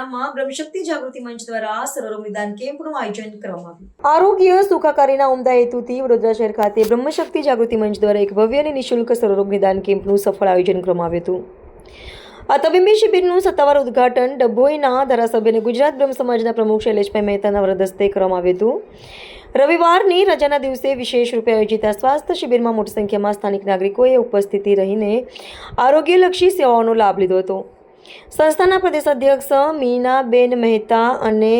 જિલ્લામાં બ્રહ્મશક્તિ જાગૃતિ મંચ દ્વારા સર્વરોગ નિદાન કેમ્પનું આયોજન કરવામાં આવ્યું। આરોગ્ય સુખાકારીના ઉમદા હેતુથી વડોદરા શહેર ખાતે બ્રહ્મશક્તિ જાગૃતિ મંચ દ્વારા એક ભવ્ય અને નિઃશુલ્ક સર્વરોગ નિદાન કેમ્પનું સફળ આયોજન કરવામાં આવ્યું હતું। આ તબીબી શિબિરનું સત્તાવાર ઉદ્ઘાટન ડભોઈના ધારાસભ્ય અને ગુજરાત બ્રહ્મ સમાજના પ્રમુખ શૈલેષભાઈ મહેતાના વરદ હસ્તે કરવામાં આવ્યું હતું। રવિવારની રજાના દિવસે વિશેષ રૂપે આયોજિત આ સ્વાસ્થ્ય શિબિરમાં મોટી સંખ્યામાં સ્થાનિક નાગરિકોએ ઉપસ્થિતિ રહીને આરોગ્યલક્ષી સેવાઓનો લાભ લીધો હતો। સંસ્થાના પ્રદેશ અધ્યક્ષ મીનાબેન મહેતા અને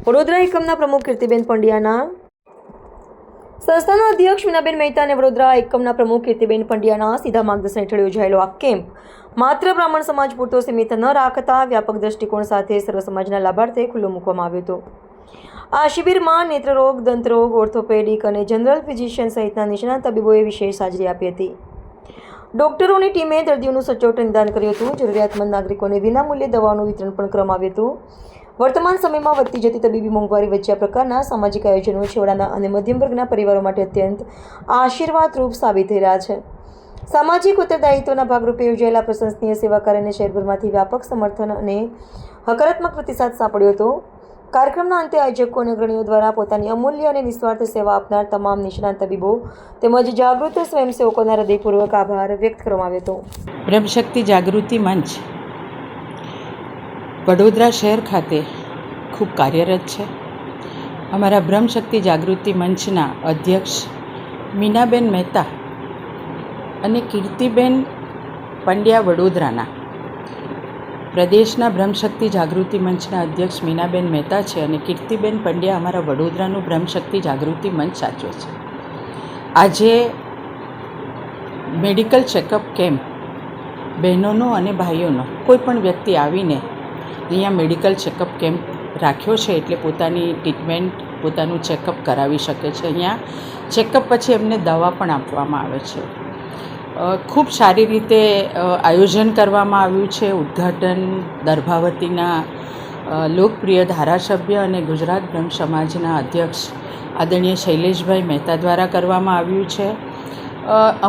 વડોદરા એકમના પ્રમુખ કીર્તિબેન પંડ્યાના સીધા માર્ગદર્શન હેઠળ યોજાયેલો આ કેમ્પ માત્ર બ્રાહ્મણ સમાજ પૂરતો સીમિત ન રાખતા વ્યાપક દ્રષ્ટિકોણ સાથે સર્વ સમાજના લાભાર્થે ખુલ્લો મૂકવામાં આવ્યો હતો। આ શિબિરમાં નેત્રરોગ, દંતરોગ, ઓર્થોપેડિક અને જનરલ ફિઝિશિયન સહિતના નિષ્ણાત તબીબોએ વિશેષ હાજરી આપી હતી। ડોક્ટરોની ટીમે દર્દીઓનું સચોટ નિદાન કર્યું હતું। જરૂરિયાતમંદ નાગરિકોને વિનામૂલ્યે દવાઓનું વિતરણ પણ કરવામાં આવ્યું હતું। વર્તમાન સમયમાં વધતી જતી તબીબી મોંઘવારી વચ્ચે આ પ્રકારના સામાજિક આયોજનો છેવાડાના અને મધ્યમ વર્ગના પરિવારો માટે અત્યંત આશીર્વાદરૂપ સાબિત થઈ રહ્યા છે। સામાજિક ઉત્તરદાયિત્વના ભાગરૂપે યોજાયેલા પ્રશંસનીય સેવા કાર્યને શહેરભરમાંથી વ્યાપક સમર્થન અને હકારાત્મક પ્રતિસાદ સાંપડ્યો હતો। કાર્યક્રમના અંતે આયોજકો અને અગ્રણીઓ દ્વારા પોતાની અમૂલ્ય અને નિસ્વાર્થ સેવા આપનાર તમામ નિષ્ણાત તબીબો તેમજ જાગૃત સ્વયંસેવકોના હૃદયપૂર્વક આભાર વ્યક્ત કરવામાં આવ્યો હતો। બ્રહ્મશક્તિ જાગૃતિ મંચ વડોદરા શહેર ખાતે ખૂબ કાર્યરત છે। અમારા બ્રહ્મશક્તિ જાગૃતિ મંચના અધ્યક્ષ મીનાબેન મહેતા અને કીર્તિબેન પંડ્યા વડોદરાના પ્રદેશના બ્રહ્મશક્તિ જાગૃતિ મંચના અધ્યક્ષ મીનાબેન મહેતા છે અને કીર્તિબેન પંડ્યા અમારા વડોદરાનું બ્રહ્મશક્તિ જાગૃતિ મંચ સાચવે છે। આજે મેડિકલ ચેકઅપ કેમ્પ બહેનોનો અને ભાઈઓનો કોઈ પણ વ્યક્તિ આવીને અહીંયા મેડિકલ ચેકઅપ કેમ્પ રાખ્યો છે એટલે પોતાની ટ્રીટમેન્ટ પોતાનું ચેકઅપ કરાવી શકે છે। અહીંયા ચેકઅપ પછી એમને દવા પણ આપવામાં આવે છે। ખૂબ સારી રીતે આયોજન કરવામાં આવ્યું છે। ઉદ્ઘાટન દર્ભાવતીના લોકપ્રિય ધારાસભ્ય અને ગુજરાત બ્રહ્મ સમાજના અધ્યક્ષ આદરણીય શૈલેષભાઈ મહેતા દ્વારા કરવામાં આવ્યું છે।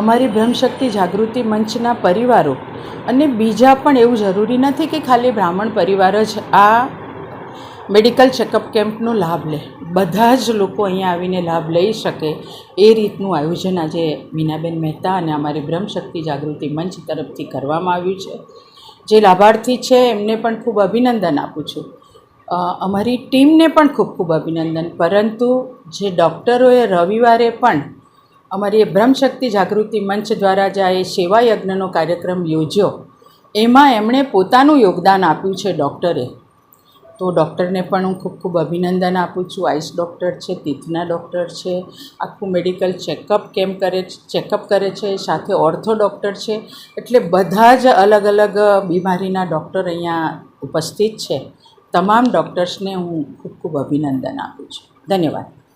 અમારી બ્રહ્મશક્તિ જાગૃતિ મંચના પરિવારો અને બીજા પણ એવું જરૂરી નથી કે ખાલી બ્રાહ્મણ પરિવાર જ આ મેડિકલ ચેકઅપ કેમ્પનો લાભ લે, બધા જ લોકો અહીંયા આવીને લાભ લઈ શકે એ રીતનું આયોજન આજે મીનાબેન મહેતા અને અમારી બ્રહ્મશક્તિ જાગૃતિ મંચ તરફથી કરવામાં આવ્યું છે। જે લાભાર્થી છે એમને પણ ખૂબ અભિનંદન આપું છું। અમારી ટીમને પણ ખૂબ ખૂબ અભિનંદન। પરંતુ જે ડૉક્ટરોએ રવિવારે પણ અમારી બ્રહ્મશક્તિ જાગૃતિ મંચ દ્વારા જે આ સેવા યજ્ઞનો કાર્યક્રમ યોજ્યો એમાં એમણે પોતાનું યોગદાન આપ્યું છે ડૉક્ટરે, તો ડૉક્ટરને પણ હું ખૂબ ખૂબ અભિનંદન આપું છું। આઈસ ડૉક્ટર છે, તીથના ડૉક્ટર છે, આખું મેડિકલ ચેકઅપ કરે છે, સાથે ઓર્થો ડૉક્ટર છે, એટલે બધા જ અલગ અલગ બીમારીના ડૉક્ટર અહીંયા ઉપસ્થિત છે। તમામ ડૉક્ટર્સને હું ખૂબ ખૂબ અભિનંદન આપું છું। ધન્યવાદ।